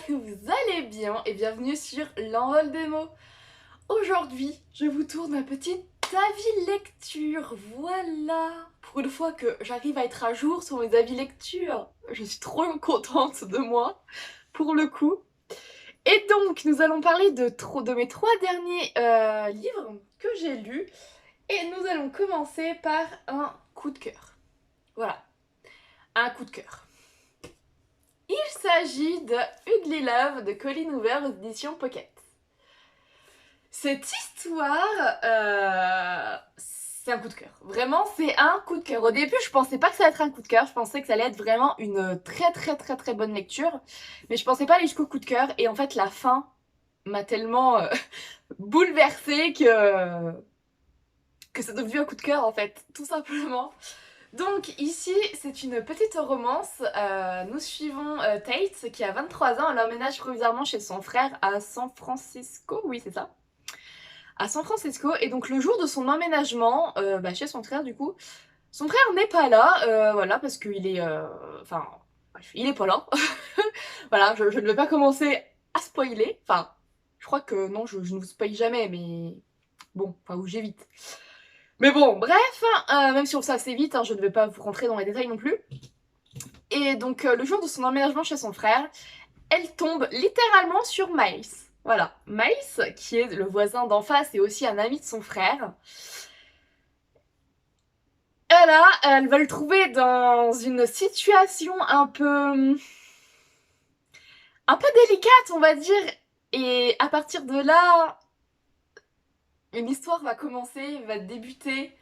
que vous allez bien et bienvenue sur l'envol des mots. Aujourd'hui, je vous tourne un petit avis lecture, voilà. Pour une fois que j'arrive à être à jour sur mes avis lecture, je suis trop contente de moi, pour le coup. Et donc, nous allons parler de mes 3 derniers livres que j'ai lus. Et nous allons commencer par un coup de cœur. Voilà, un coup de cœur. Il s'agit de Ugly Love de Colleen Hoover aux éditions Pocket. Cette histoire, c'est un coup de cœur. Vraiment, c'est un coup de cœur. Au début, je pensais pas que ça allait être un coup de cœur. Je pensais que ça allait être vraiment une très bonne lecture. Mais je pensais pas aller jusqu'au coup de cœur. Et en fait, la fin m'a tellement bouleversée que c'est devenu un coup de cœur, en fait. Tout simplement. Donc ici, c'est une petite romance. Nous suivons Tate qui a 23 ans. Elle emménage provisoirement chez son frère à San Francisco. Oui, c'est ça. À San Francisco. Et donc le jour de son emménagement, chez son frère du coup, son frère n'est pas là. Voilà, parce qu'il est... Enfin, bref, il est pas là. Voilà, je ne vais pas commencer à spoiler. Enfin, je crois que non, je ne vous spoil jamais, mais... Bon, enfin, où j'évite. Mais bon, bref, même si on sait assez vite, hein, je ne vais pas vous rentrer dans les détails non plus. Et donc, le jour de son emménagement chez son frère, elle tombe littéralement sur Miles. Voilà, Miles, qui est le voisin d'en face et aussi un ami de son frère. Et là, elle va le trouver dans une situation un peu délicate, on va dire. Et à partir de là, une histoire va commencer, va débuter.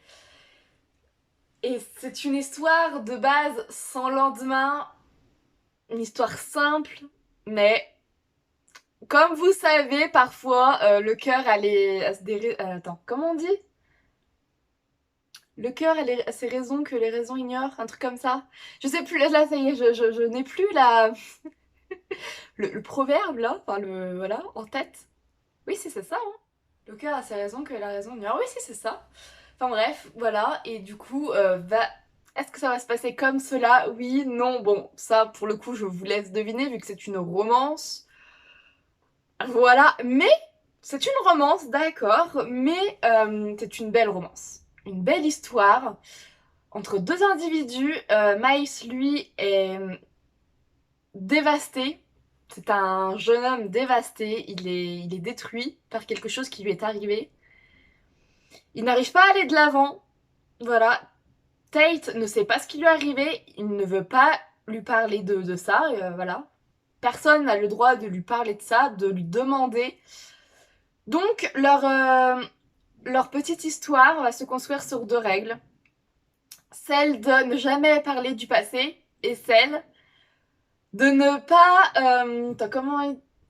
Et c'est une histoire de base sans lendemain, une histoire simple, mais comme vous savez, parfois, le cœur attends, comment on dit? Le cœur a ses raisons que les raisons ignorent, un truc comme ça. Je sais plus, là, ça y est, je n'ai plus le proverbe, là, enfin, voilà, en tête. Oui, c'est ça, hein. Le cœur a ses raisons que la raison ignore. Oui, c'est ça. Enfin bref, voilà, et du coup, est-ce que ça va se passer comme cela? Oui, non, bon, ça, pour le coup, je vous laisse deviner, vu que c'est une romance. Voilà, mais c'est une romance, d'accord, mais c'est une belle romance. Une belle histoire entre deux individus. Miles, lui, est dévasté. C'est un jeune homme dévasté. Il est détruit par quelque chose qui lui est arrivé. Il n'arrive pas à aller de l'avant. Voilà. Tate ne sait pas ce qui lui est arrivé. Il ne veut pas lui parler de ça. Voilà. Personne n'a le droit de lui parler de ça, de lui demander. Donc, leur petite histoire va se construire sur 2 règles. Celle de ne jamais parler du passé et celle de ne pas...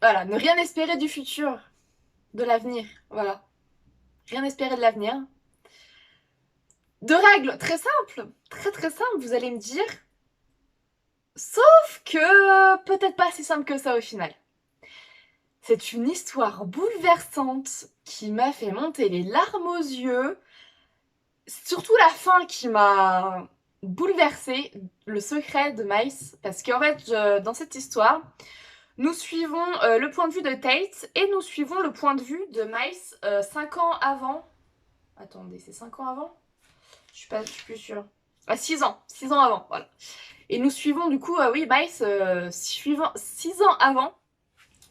voilà, ne rien espérer du futur, de l'avenir. Voilà. Rien espérer de l'avenir. 2 règles très simples, très simples, vous allez me dire. Sauf que peut-être pas si simple que ça au final. C'est une histoire bouleversante qui m'a fait monter les larmes aux yeux. Surtout la fin qui m'a bouleversée, le secret de Miles, parce qu'en fait, dans cette histoire, nous suivons le point de vue de Tate et nous suivons le point de vue de Miles 5 ans avant. Attendez, c'est 5 ans avant? Je suis plus sûre. Ah, 6 ans, 6 ans avant, voilà. Et nous suivons du coup, oui, Miles 6 ans avant.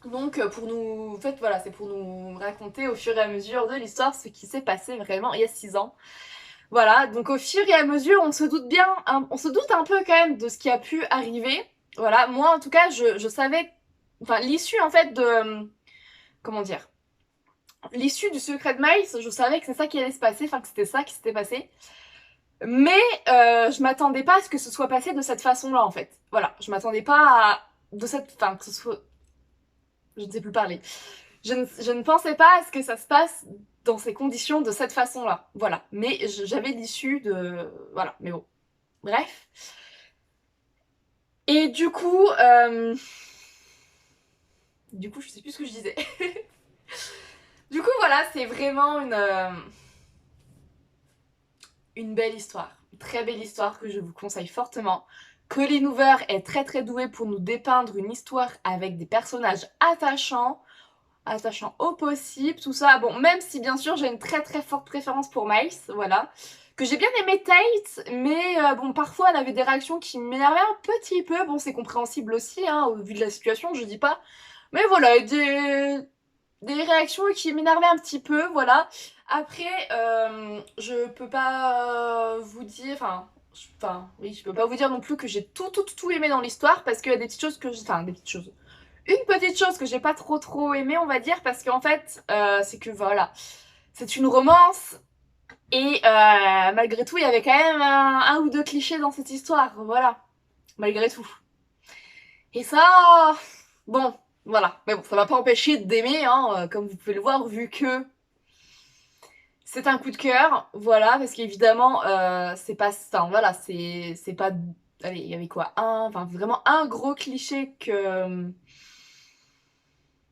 Donc pour nous, en fait voilà, c'est pour nous raconter au fur et à mesure de l'histoire ce qui s'est passé vraiment il y a 6 ans. Voilà, donc au fur et à mesure, on se doute bien, on se doute un peu quand même de ce qui a pu arriver. Voilà, moi en tout cas, je savais, enfin l'issue en fait comment dire, l'issue du secret de Miles, je savais que c'est ça qui allait se passer, enfin que c'était ça qui s'était passé. Mais je m'attendais pas à ce que ce soit passé de cette façon-là en fait. Voilà, je m'attendais pas enfin que ce soit, je ne sais plus parler. Je ne pensais pas à ce que ça se passe dans ces conditions de cette façon-là. Voilà. Mais j'avais l'issue de... Voilà. Mais bon. Bref. Et du coup... je sais plus ce que je disais. Du coup, voilà, c'est vraiment une belle histoire. Une très belle histoire que je vous conseille fortement. Colleen Hoover est très très douée pour nous dépeindre une histoire avec des personnages attachants au possible, tout ça. Bon, même si bien sûr j'ai une très très forte préférence pour Miles, voilà. Que j'ai bien aimé Tate, mais bon, parfois elle avait des réactions qui m'énervaient un petit peu. Bon, c'est compréhensible aussi, hein, au vu de la situation, je dis pas. Mais voilà, des réactions qui m'énervaient un petit peu, voilà. Après, je peux pas vous dire, enfin, oui, je peux pas vous dire non plus que j'ai tout aimé dans l'histoire, parce qu'il y a des petites choses que, enfin, des petites choses. Une petite chose que j'ai pas trop aimé, on va dire, parce qu'en fait, c'est que voilà, c'est une romance, et malgré tout, il y avait quand même un ou deux clichés dans cette histoire, voilà, malgré tout. Et ça, bon, voilà, mais bon, ça m'a pas empêché d'aimer, hein, comme vous pouvez le voir, vu que c'est un coup de cœur, voilà, parce qu'évidemment, c'est pas ça, voilà, c'est pas... Allez, il y avait quoi, enfin, vraiment un gros cliché que...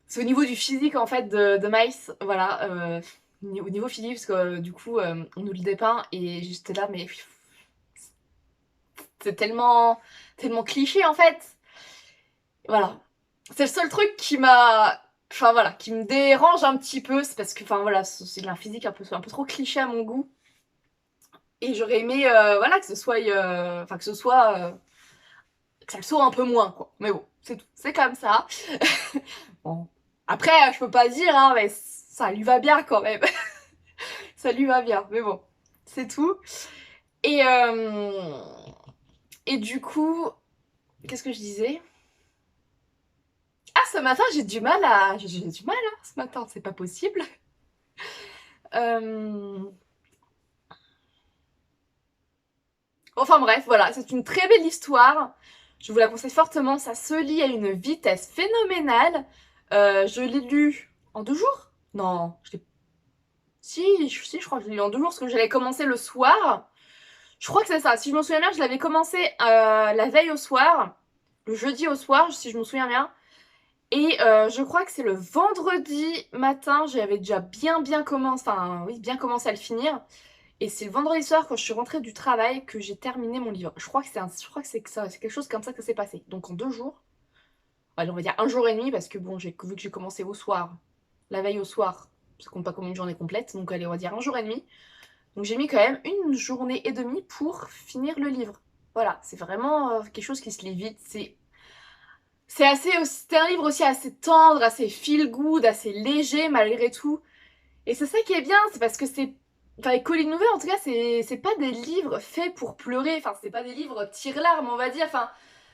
C'est au niveau du physique, en fait, de Miles, voilà, au niveau physique, parce que du coup, on nous le dépeint, et j'étais là, mais... C'est tellement cliché, en fait. Voilà. C'est le seul truc qui m'a... Enfin voilà, qui me dérange un petit peu, c'est parce que, enfin voilà, c'est un physique un peu trop cliché à mon goût. Et j'aurais aimé, voilà, que ce soit... Enfin, que ce soit... que ça le soit un peu moins, quoi. Mais bon, c'est tout. C'est comme ça. Bon. Après, je peux pas dire, hein, mais ça lui va bien, quand même. Ça lui va bien, mais bon. C'est tout. Et... Et du coup... Qu'est-ce que je disais ? Ah, ce matin, j'ai du mal, hein, ce matin, c'est pas possible. Enfin bref, voilà, c'est une très belle histoire. Je vous la conseille fortement, ça se lit à une vitesse phénoménale. Je l'ai lu en 2 jours. Non, si, je crois que je l'ai lu en 2 jours, parce que j'allais commencer le soir. Je crois que c'est ça, si je me souviens bien, je l'avais commencé la veille au soir, le jeudi au soir, si je me souviens bien. Et je crois que c'est le vendredi matin, j'avais déjà bien commencé, enfin oui, bien commencé à le finir. Et c'est le vendredi soir, quand je suis rentrée du travail, que j'ai terminé mon livre. Je crois que c'est quelque chose comme ça que ça s'est passé. Donc en 2 jours, allez, on va dire 1 jour et demi, parce que bon, vu que j'ai commencé au soir, la veille au soir, ça compte pas comme une journée complète, donc allez, on va dire 1 jour et demi. Donc j'ai mis quand même 1 journée et demie pour finir le livre. Voilà, c'est vraiment quelque chose qui se lit vite. C'est un livre aussi assez tendre, assez feel good, assez léger malgré tout. Et c'est ça qui est bien, c'est parce que c'est... Enfin, les Colleen Hoover, en tout cas, c'est pas des livres faits pour pleurer. Enfin, c'est pas des livres tire-larmes, on va dire. Enfin,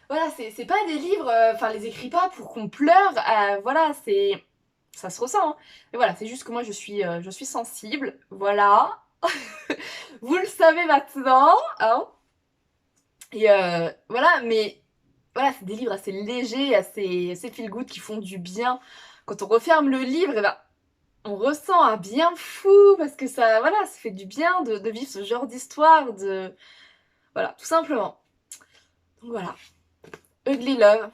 voilà, c'est pas des livres... Enfin, les écrit pas pour qu'on pleure. Voilà, c'est... Ça se ressent, hein. Mais voilà, c'est juste que moi, je suis sensible. Voilà. Vous le savez maintenant, hein. Et voilà, mais... Voilà, c'est des livres assez légers, assez feel good, qui font du bien. Quand on referme le livre, et ben, on ressent un bien fou, parce que ça, voilà, ça fait du bien de vivre ce genre d'histoire, de... Voilà, tout simplement. Donc voilà, Ugly Love,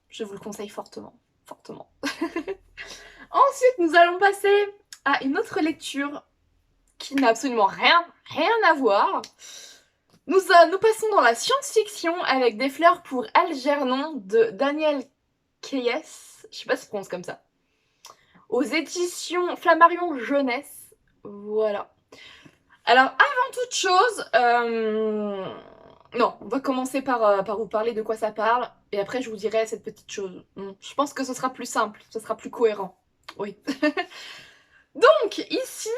je vous le conseille fortement, fortement. Ensuite, nous allons passer à une autre lecture qui n'a absolument rien à voir. Nous passons dans la science-fiction avec Des fleurs pour Algernon de Daniel Keyes, je sais pas si ça se prononce comme ça, aux éditions Flammarion Jeunesse. Voilà. Alors, avant toute chose, non, on va commencer par vous parler de quoi ça parle, et après je vous dirai cette petite chose. Je pense que ce sera plus simple, ce sera plus cohérent. Oui. Donc, ici,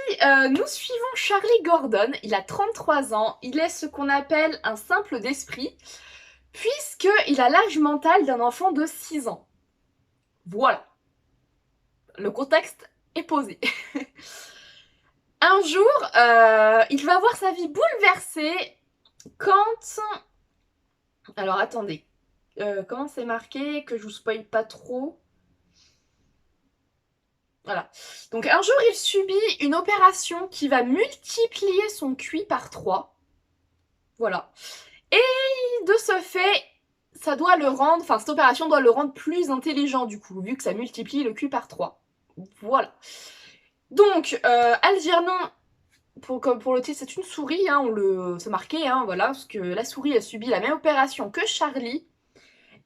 nous suivons Charlie Gordon. Il a 33 ans, il est ce qu'on appelle un simple d'esprit, puisqu'il a l'âge mental d'un enfant de 6 ans. Voilà. Le contexte est posé. Un jour, il va voir sa vie bouleversée quand... Alors, attendez. Comment c'est marqué? Que je vous spoil pas trop. Voilà. Donc, un jour, il subit une opération qui va multiplier son QI par 3. Voilà. Et de ce fait, ça doit le rendre... Enfin, cette opération doit le rendre plus intelligent, du coup, vu que ça multiplie le QI par 3. Voilà. Donc, Algernon comme pour le titre, c'est une souris, hein, c'est marqué, hein, voilà, parce que la souris a subi la même opération que Charlie.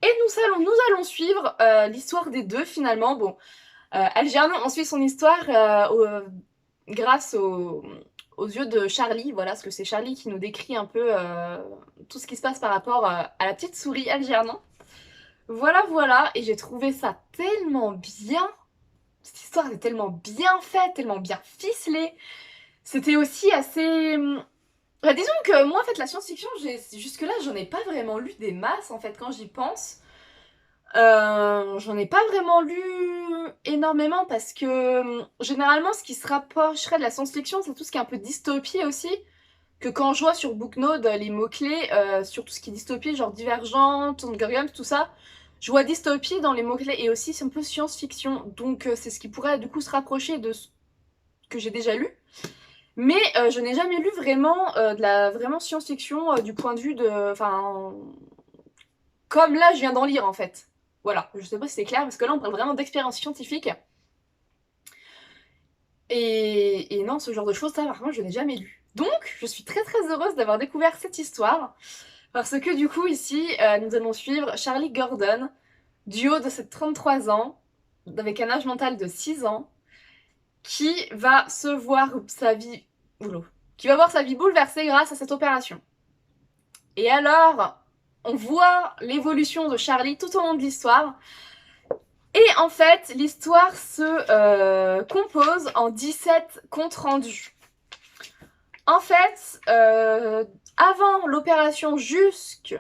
Et nous allons suivre l'histoire des deux finalement. Bon, Algernon, on suit son histoire grâce aux yeux de Charlie, voilà, parce que c'est Charlie qui nous décrit un peu tout ce qui se passe par rapport à la petite souris Algernon. Voilà, voilà, et j'ai trouvé ça tellement bien. Cette histoire est tellement bien faite, tellement bien ficelée. C'était aussi assez... disons que moi, en fait, la science-fiction, jusque-là, j'en ai pas vraiment lu des masses, en fait, quand j'y pense. J'en ai pas vraiment lu énormément parce que généralement ce qui se rapprocherait de la science-fiction c'est tout ce qui est un peu dystopie aussi. Que quand je vois sur Booknode les mots-clés sur tout ce qui est dystopie, genre Divergente, Hunger Games, tout ça, je vois dystopie dans les mots-clés et aussi c'est un peu science-fiction. Donc c'est ce qui pourrait du coup se rapprocher de ce que j'ai déjà lu. Mais je n'ai jamais lu vraiment de la vraiment science-fiction du point de vue de... Enfin... Comme là je viens d'en lire en fait. Voilà, je sais pas si c'est clair, parce que là on parle vraiment d'expérience scientifique. Et non, ce genre de choses, ça par contre je n'ai jamais lu. Donc je suis très très heureuse d'avoir découvert cette histoire, parce que du coup ici nous allons suivre Charlie Gordon, du haut de ses 33 ans, avec un âge mental de 6 ans, qui va se voir sa vie... Oula. Qui va voir sa vie bouleversée grâce à cette opération. Et alors, on voit l'évolution de Charlie tout au long de l'histoire. Et en fait, l'histoire se compose en 17 comptes rendus. En fait, avant l'opération jusqu'à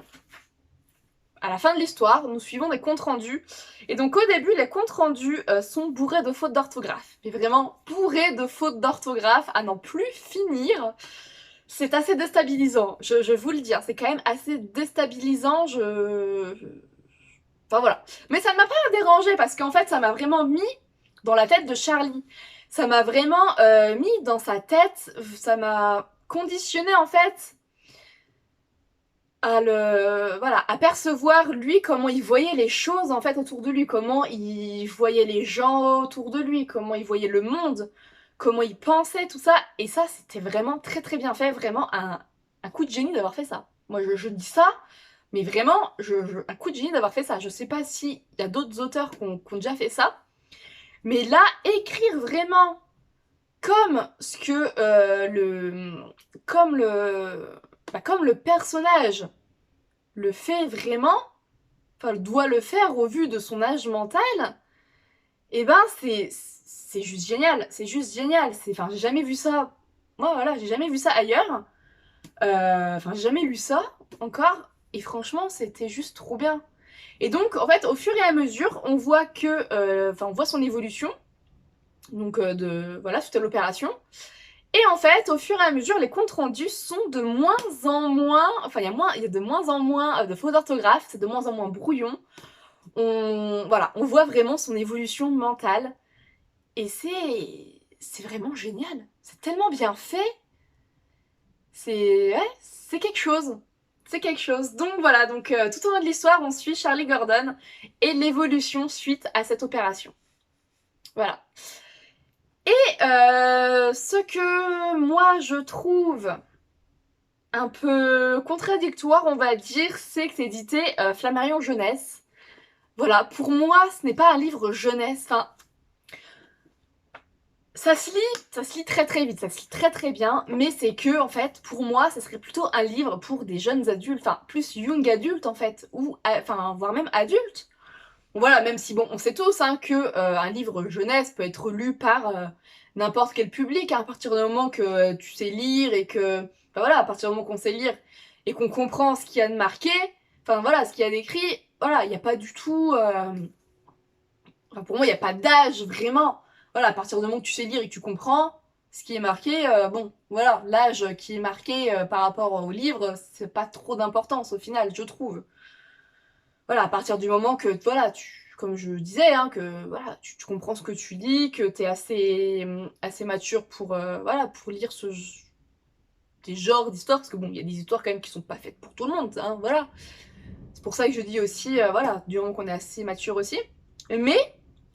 la fin de l'histoire, nous suivons des comptes rendus. Et donc au début, les comptes rendus sont bourrés de fautes d'orthographe. Mais vraiment bourrés de fautes d'orthographe à n'en plus finir. C'est assez déstabilisant, je vous le dis, hein, c'est quand même assez déstabilisant, Enfin voilà. Mais ça ne m'a pas dérangée parce qu'en fait, ça m'a vraiment mis dans la tête de Charlie. Ça m'a vraiment mis dans sa tête, ça m'a conditionné en fait à percevoir lui comment il voyait les choses en fait autour de lui, comment il voyait les gens autour de lui, comment il voyait le monde, comment il pensait, tout ça. Et ça, c'était vraiment très très bien fait, vraiment un coup de génie d'avoir fait ça. Moi, je dis ça, mais vraiment, un coup de génie d'avoir fait ça. Je sais pas s'il y a d'autres auteurs qui ont déjà fait ça, mais là, écrire vraiment comme ce que comme le personnage le fait vraiment, enfin doit le faire au vu de son âge mental, et ben c'est juste génial, c'est juste génial. Enfin j'ai jamais vu ça, moi voilà, j'ai jamais vu ça ailleurs. Enfin j'ai jamais lu ça encore, et franchement c'était juste trop bien. Et donc en fait au fur et à mesure on voit que, enfin on voit son évolution, donc voilà suite à l'opération. Et en fait, au fur et à mesure, les comptes rendus sont de moins en moins... Enfin, il y a de moins en moins de fautes d'orthographe, c'est de moins en moins brouillon. Voilà, on voit vraiment son évolution mentale. Et c'est vraiment génial. C'est tellement bien fait. Ouais, c'est quelque chose. C'est quelque chose. Donc voilà, donc tout au long de l'histoire, on suit Charlie Gordon et l'évolution suite à cette opération. Voilà. Et ce que moi je trouve un peu contradictoire, on va dire, c'est que c'est édité Flammarion Jeunesse. Voilà, pour moi, ce n'est pas un livre jeunesse. Enfin, ça se lit très très vite, ça se lit très très bien, mais c'est que, en fait, pour moi, ça serait plutôt un livre pour des jeunes adultes, enfin, plus young adultes, en fait, ou, enfin, voire même adultes. Voilà, même si, bon, on sait tous hein, que un livre jeunesse peut être lu par n'importe quel public, hein, à partir du moment que tu sais lire et que... Enfin voilà, à partir du moment qu'on sait lire et qu'on comprend ce qu'il y a de marqué, enfin voilà, ce qu'il y a d'écrit, voilà, il n'y a pas du tout... Enfin pour moi, il n'y a pas d'âge, vraiment. Voilà, à partir du moment que tu sais lire et que tu comprends ce qui est marqué, bon, voilà, l'âge qui est marqué par rapport au livre, c'est pas trop d'importance au final, je trouve. Voilà, à partir du moment que, voilà, comme je disais, hein, que voilà, tu comprends ce que tu lis, que tu es assez mature pour, voilà, pour lire des genres d'histoires, parce que bon, il y a des histoires quand même qui sont pas faites pour tout le monde, hein, voilà. C'est pour ça que je dis aussi, voilà, du moment qu'on est assez mature aussi. Mais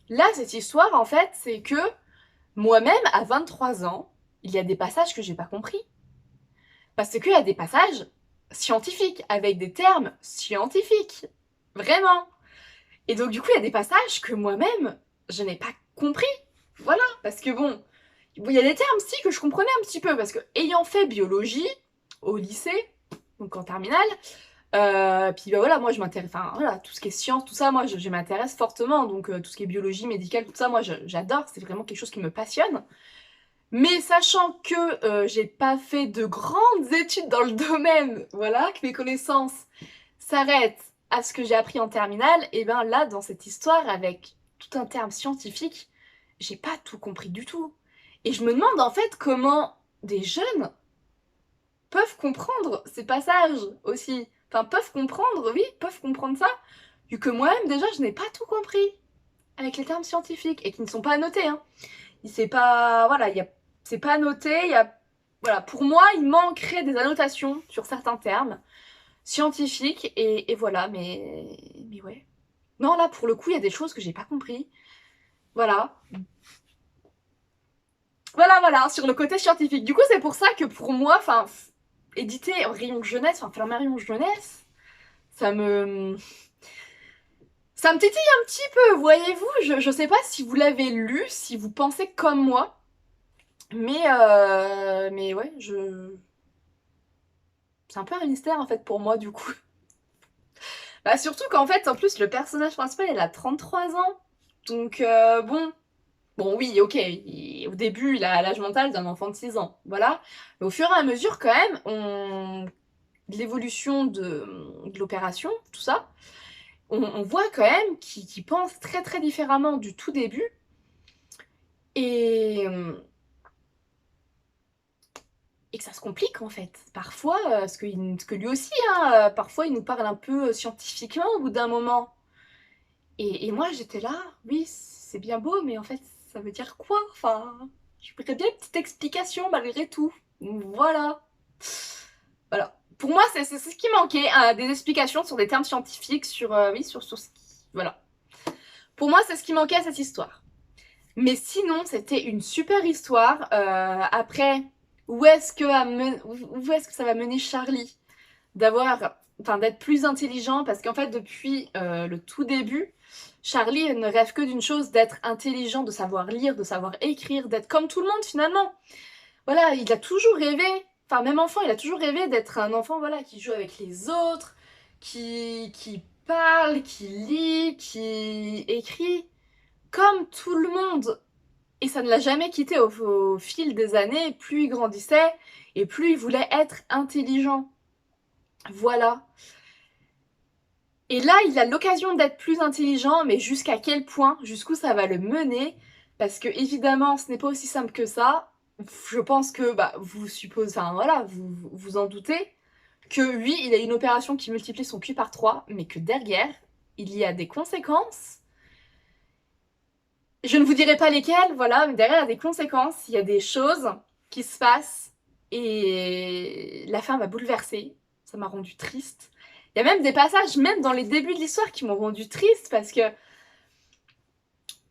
là, cette histoire, en fait, c'est que moi-même, à 23 ans, il y a des passages que j'ai pas compris. Parce qu'il y a des passages scientifiques, avec des termes scientifiques. Vraiment. Et donc du coup, il y a des passages que moi-même, je n'ai pas compris. Voilà, parce que bon, il y a des termes si que je comprenais un petit peu, parce que ayant fait biologie au lycée, donc en terminale, puis bah voilà, moi je m'intéresse, enfin voilà, tout ce qui est science, tout ça, moi je m'intéresse fortement, donc tout ce qui est biologie, médicale, tout ça, moi j'adore, c'est vraiment quelque chose qui me passionne. Mais sachant que j'ai pas fait de grandes études dans le domaine, voilà, que mes connaissances s'arrêtent à ce que j'ai appris en terminale, et ben là, dans cette histoire, avec tout un terme scientifique, j'ai pas tout compris du tout. Et je me demande en fait comment des jeunes peuvent comprendre ces passages aussi. Enfin, peuvent comprendre, oui, peuvent comprendre ça, vu que moi-même, déjà, je n'ai pas tout compris avec les termes scientifiques, et qui ne sont pas notés, hein. C'est pas... Voilà, c'est pas noté, il y a... Voilà, pour moi, il manquerait des annotations sur certains termes scientifiques, et voilà, mais ouais. Non, là, pour le coup, il y a des choses que j'ai pas compris. Voilà. Voilà, sur le côté scientifique. Du coup, c'est pour ça que pour moi, enfin, éditer rayon jeunesse, enfin, faire ma rayon jeunesse, ça me... Ça me titille un petit peu, voyez-vous. Je sais pas si vous l'avez lu, si vous pensez comme moi, mais ouais, c'est un peu un mystère, en fait, pour moi, du coup. Bah, surtout qu'en fait, en plus, le personnage principal, il a 33 ans. Donc, bon... Bon, oui, ok, au début, il a l'âge mental d'un enfant de 6 ans, voilà. Mais au fur et à mesure, quand même, de l'évolution de l'opération, tout ça, on voit quand même qu'il pense très très différemment du tout début. Et, et que ça se complique, en fait. Parfois, parce que lui aussi, hein, parfois, il nous parle un peu scientifiquement au bout d'un moment. Et moi, j'étais là, oui, c'est bien beau, mais en fait, ça veut dire quoi? Enfin, je voudrais bien une petite explication malgré tout. Voilà. Voilà. Pour moi, c'est ce qui manquait, des explications sur des termes scientifiques, sur, oui, sur ce qui... Voilà. Pour moi, c'est ce qui manquait à cette histoire. Mais sinon, c'était une super histoire. Après, où est-ce que ça va mener Charlie? D'être plus intelligent, parce qu'en fait, depuis le tout début, Charlie ne rêve que d'une chose, d'être intelligent, de savoir lire, de savoir écrire, d'être comme tout le monde finalement. Voilà, il a toujours rêvé, enfin même enfant, il a toujours rêvé d'être un enfant voilà, qui joue avec les autres, qui parle, qui lit, qui écrit, comme tout le monde. Et ça ne l'a jamais quitté au fil des années, plus il grandissait et plus il voulait être intelligent. Voilà. Et là, il a l'occasion d'être plus intelligent, mais jusqu'à quel point, jusqu'où ça va le mener? Parce que évidemment, ce n'est pas aussi simple que ça. Je pense que bah, enfin voilà, vous en doutez, que oui, il a une opération qui multiplie son QI par 3, mais que derrière, il y a des conséquences. Je ne vous dirai pas lesquelles, voilà, mais derrière, il y a des conséquences, il y a des choses qui se passent, et la fin m'a bouleversée. Ça m'a rendue triste. Il y a même des passages, même dans les débuts de l'histoire, qui m'ont rendue triste, parce que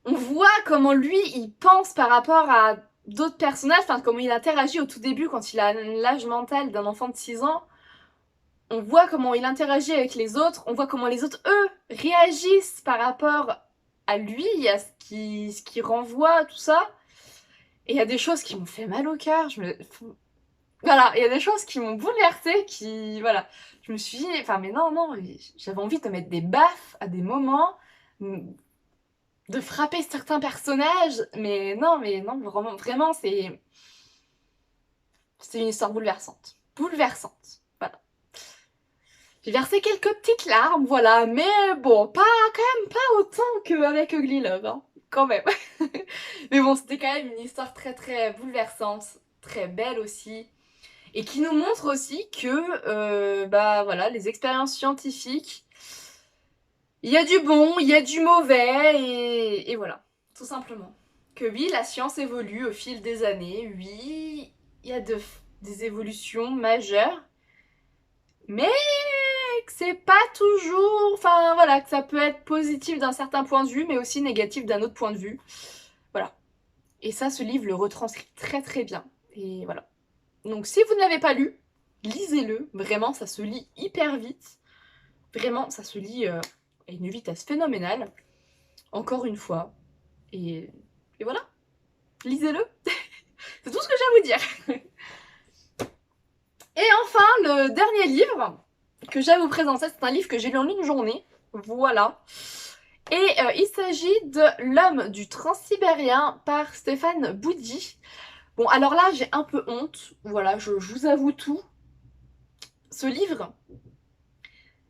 on voit comment lui, il pense par rapport à d'autres personnages, enfin comment il interagit au tout début quand il a l'âge mental d'un enfant de 6 ans. On voit comment il interagit avec les autres, on voit comment les autres, eux, réagissent par rapport à lui, à ce qu'il renvoie, tout ça. Et il y a des choses qui m'ont fait mal au cœur. Voilà, il y a des choses qui m'ont bouleversée, qui... Voilà. Je me suis dit, enfin mais non, j'avais envie de mettre des baffes à des moments, de frapper certains personnages, mais non, vraiment, c'est une histoire bouleversante. Bouleversante, voilà. J'ai versé quelques petites larmes, voilà, mais bon, quand même pas autant qu'avec Ugly Love, hein, quand même. Mais bon, c'était quand même une histoire très très bouleversante, très belle aussi, et qui nous montre aussi que, bah voilà, les expériences scientifiques, il y a du bon, il y a du mauvais, et voilà, tout simplement. Que oui, la science évolue au fil des années, oui, il y a des évolutions majeures, mais que c'est pas toujours... Enfin voilà, que ça peut être positif d'un certain point de vue, mais aussi négatif d'un autre point de vue. Voilà. Et ça, ce livre le retranscrit très très bien. Et voilà. Donc si vous ne l'avez pas lu, lisez-le. Vraiment, ça se lit hyper vite. Vraiment, ça se lit à une vitesse phénoménale. Encore une fois. Et voilà. Lisez-le. C'est tout ce que j'ai à vous dire. Et enfin, le dernier livre que j'ai à vous présenter, c'est un livre que j'ai lu en une journée. Voilà. Et il s'agit de L'homme du Transsibérien par Stéphane Boudy. Bon, alors là, j'ai un peu honte. Voilà, je vous avoue tout. Ce livre,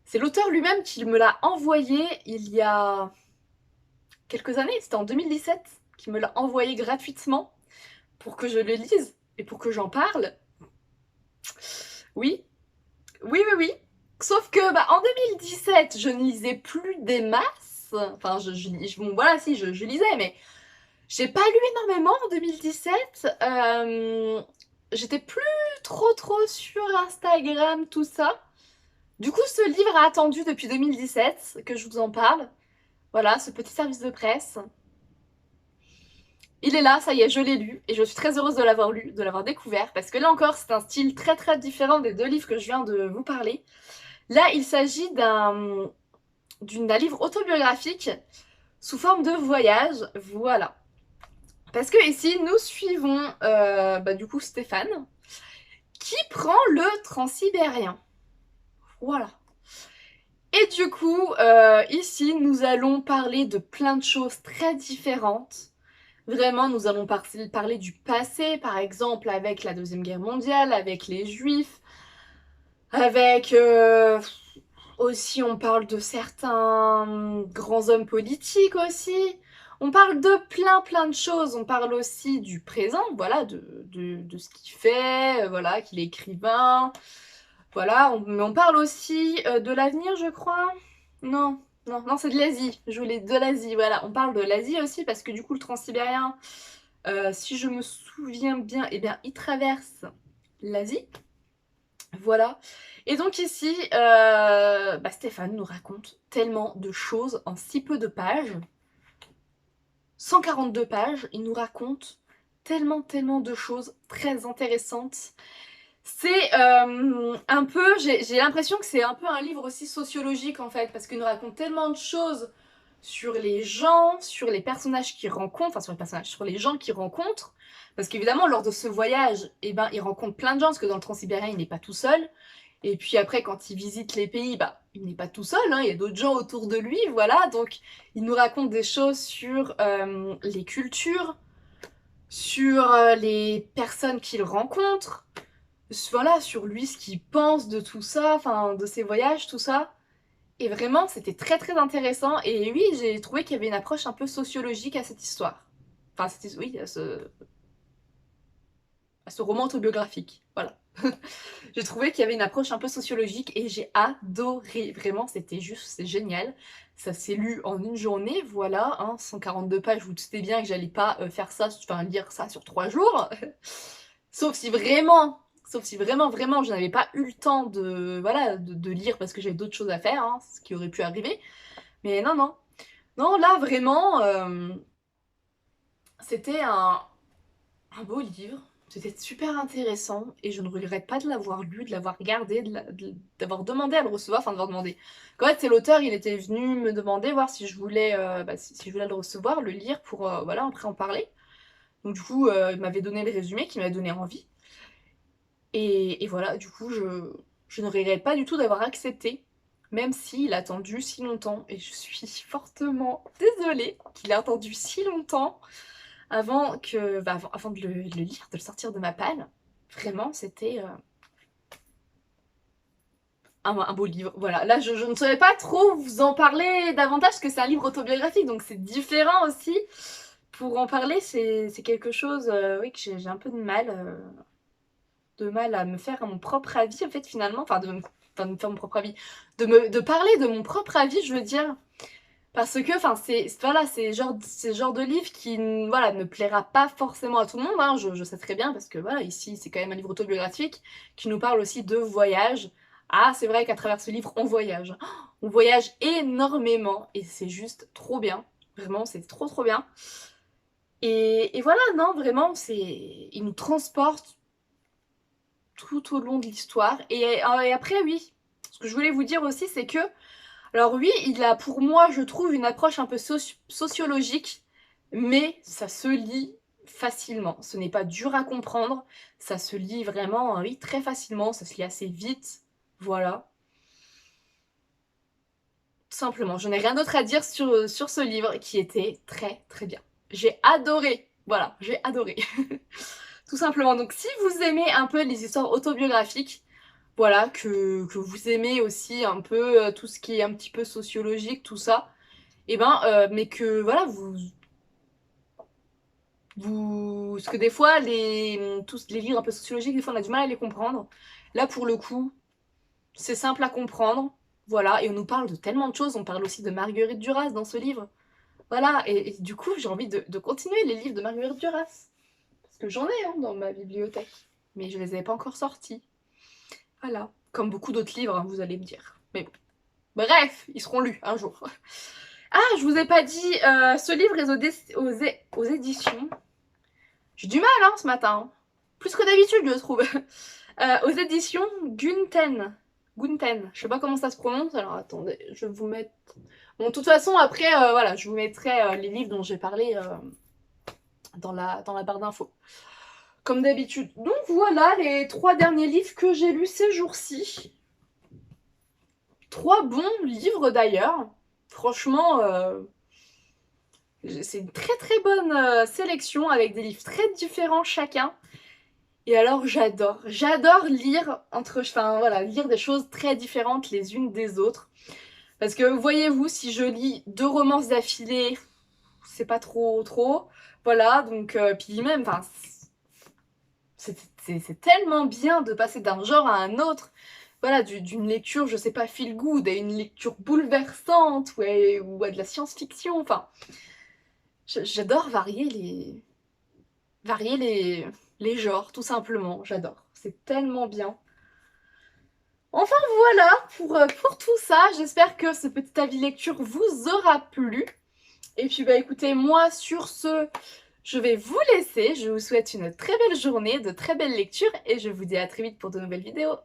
c'est l'auteur lui-même qui me l'a envoyé il y a quelques années. C'était en 2017 qu'il me l'a envoyé gratuitement pour que je le lise et pour que j'en parle. Oui, oui, oui, oui. Sauf que en 2017, je ne lisais plus des masses. Enfin, bon, voilà, si, je lisais, mais j'ai pas lu énormément en 2017. J'étais plus trop sur Instagram, tout ça. Du coup, ce livre a attendu depuis 2017 que je vous en parle. Voilà, ce petit service de presse. Il est là, ça y est, je l'ai lu. Et je suis très heureuse de l'avoir lu, de l'avoir découvert. Parce que là encore, c'est un style très différent des 2 livres que je viens de vous parler. Là, il s'agit d'un livre autobiographique sous forme de voyage. Voilà. Parce que ici, nous suivons du coup Stéphane qui prend le Transsibérien. Voilà. Et du coup, ici, nous allons parler de plein de choses très différentes. Vraiment, nous allons parler du passé, par exemple, avec la Deuxième Guerre mondiale, avec les Juifs, avec... aussi, on parle de certains grands hommes politiques aussi. On parle de plein de choses. On parle aussi du présent, voilà, de ce qu'il fait, voilà, qu'il est écrivain. Voilà, mais on parle aussi de l'avenir, je crois. Non, c'est de l'Asie. Je voulais de l'Asie, voilà. On parle de l'Asie aussi parce que du coup, le transsibérien, si je me souviens bien, eh bien, il traverse l'Asie. Voilà. Et donc ici, Stéphane nous raconte tellement de choses en si peu de pages. 142 pages, il nous raconte tellement de choses très intéressantes. C'est un peu, j'ai l'impression que c'est un peu un livre aussi sociologique en fait, parce qu'il nous raconte tellement de choses sur les gens, sur les personnages qu'il rencontre, enfin sur les personnages, sur les gens qu'il rencontre. Parce qu'évidemment, lors de ce voyage, il rencontre plein de gens, parce que dans le Transsibérien, il n'est pas tout seul. Et puis après, quand il visite les pays, il n'est pas tout seul, hein, il y a d'autres gens autour de lui, voilà. Donc, il nous raconte des choses sur les cultures, sur les personnes qu'il rencontre, voilà, sur lui, ce qu'il pense de tout ça, enfin, de ses voyages, tout ça. Et vraiment, c'était très intéressant. Et oui, j'ai trouvé qu'il y avait une approche un peu sociologique à cette histoire. Enfin, oui, à ce roman autobiographique. Voilà. J'ai trouvé qu'il y avait une approche un peu sociologique et j'ai adoré. Vraiment, c'était juste, c'est génial. Ça s'est lu en une journée, voilà, hein, 142 pages, vous doutez bien que j'allais pas faire ça, enfin lire ça sur 3 jours. Sauf si vraiment, je n'avais pas eu le temps de, voilà, de lire parce que j'avais d'autres choses à faire, hein, ce qui aurait pu arriver. Mais non. Non, là, vraiment, c'était un beau livre. C'était super intéressant et je ne regrette pas de l'avoir lu, de l'avoir regardé, d'avoir demandé à le recevoir, enfin d'avoir demandé. En fait, c'est l'auteur, il était venu me demander, voir si je voulais, si je voulais le recevoir, le lire pour, voilà, après en parler. Donc du coup, il m'avait donné le résumé qui m'avait donné envie. Et voilà, du coup, je ne regrette pas du tout d'avoir accepté, même s'il a attendu si longtemps. Et je suis fortement désolée qu'il ait attendu si longtemps avant de le lire, de le sortir de ma palle. Vraiment, c'était un beau livre. Voilà, là, je ne saurais pas trop vous en parler davantage, parce que c'est un livre autobiographique, donc c'est différent aussi. Pour en parler, c'est quelque chose, oui, que j'ai un peu de mal à me faire mon propre avis, en fait, finalement. Enfin, de me faire mon propre avis. De parler de mon propre avis, je veux dire. Parce que, enfin, voilà, c'est le genre de livre qui, voilà, ne plaira pas forcément à tout le monde, hein, je sais très bien, parce que, voilà, ici, c'est quand même un livre autobiographique qui nous parle aussi de voyage. Ah, c'est vrai qu'à travers ce livre, on voyage. On voyage énormément, et c'est juste trop bien. Vraiment, c'est trop bien. Et voilà, non, vraiment, il nous transporte tout au long de l'histoire. Et après, oui, ce que je voulais vous dire aussi, c'est que, alors oui, il a pour moi, je trouve, une approche un peu sociologique, mais ça se lit facilement. Ce n'est pas dur à comprendre, ça se lit vraiment, oui, très facilement, ça se lit assez vite, voilà. Tout simplement, je n'ai rien d'autre à dire sur ce livre qui était très très bien. J'ai adoré, voilà, j'ai adoré. Tout simplement, donc si vous aimez un peu les histoires autobiographiques, voilà, que vous aimez aussi un peu tout ce qui est un petit peu sociologique, tout ça, et ben, mais que voilà, parce que des fois, tous les livres un peu sociologiques, des fois on a du mal à les comprendre. Là, pour le coup, c'est simple à comprendre, voilà, et on nous parle de tellement de choses, on parle aussi de Marguerite Duras dans ce livre. Voilà, et du coup, j'ai envie de continuer les livres de Marguerite Duras. Parce que j'en ai hein, dans ma bibliothèque, mais je les avais pas encore sortis. Voilà, comme beaucoup d'autres livres, hein, vous allez me dire. Mais bon. Bref, ils seront lus un jour. Ah, je vous ai pas dit, ce livre est aux éditions. J'ai du mal hein, ce matin. Plus que d'habitude, je trouve. Aux éditions Gunten. Gunten. Je sais pas comment ça se prononce, alors attendez, je vais vous mettre... Bon, de toute façon, après, voilà, je vous mettrai les livres dont j'ai parlé dans la barre d'infos. Comme d'habitude. Donc voilà les 3 derniers livres que j'ai lus ces jours-ci. 3 bons livres d'ailleurs. Franchement, c'est une très très bonne sélection avec des livres très différents chacun. Et alors j'adore lire lire des choses très différentes les unes des autres. Parce que voyez-vous, si je lis 2 romances d'affilée, c'est pas trop. Voilà, donc puis même, enfin, c'est tellement bien de passer d'un genre à un autre. Voilà, d'une lecture, je sais pas, feel good, à une lecture bouleversante, ou à de la science-fiction. Enfin, j'adore varier les genres, tout simplement. J'adore. C'est tellement bien. Enfin voilà pour tout ça. J'espère que ce petit avis lecture vous aura plu. Et puis bah écoutez, moi sur ce, je vais vous laisser. Je vous souhaite une très belle journée, de très belles lectures et je vous dis à très vite pour de nouvelles vidéos.